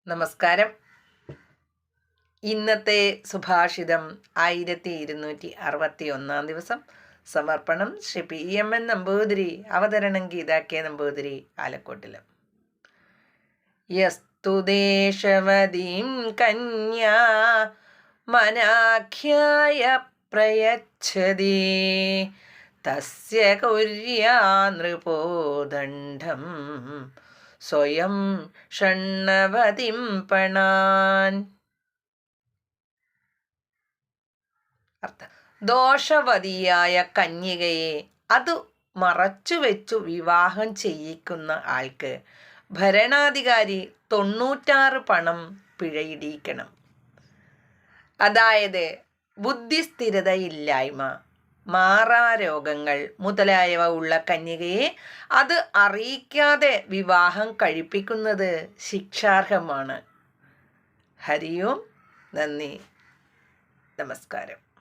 നമസ്കാരം. ഇന്നത്തെ സുഭാഷിതം 1261 ദിവസം. സമർപ്പണം ശ്രീ PMN നമ്പൂതിരി. അവതരണം ഗീതാ കെ നമ്പൂതിരി, ആലക്കോട്ടില്. യസ്തു ദേശവതീം കന്യാ മനാഖ്യായ പ്രയച്ഛതി തസ്യ കുര്യാ നൃപോ ദണ്ഡം സ്വയം ഷണ്ണവതിം പണാൻ. ദോഷവതിയായ കന്യകയെ അത് മറച്ചുവെച്ചു വിവാഹം ചെയ്യിക്കുന്ന ആൾക്ക് ഭരണാധികാരി 96 പണം പിഴയിടിക്കണം. അതായത് ബുദ്ധിസ്ഥിരതയില്ലായ്മ, മാറാരോഗങ്ങൾ മുതലായവ ഉള്ള കന്യകയെ അത് അറിയിക്കാതെ വിവാഹം കഴിപ്പിക്കുന്നത് ശിക്ഷാർഹമാണ്. ഹരിയോം. നന്ദി. നമസ്കാരം.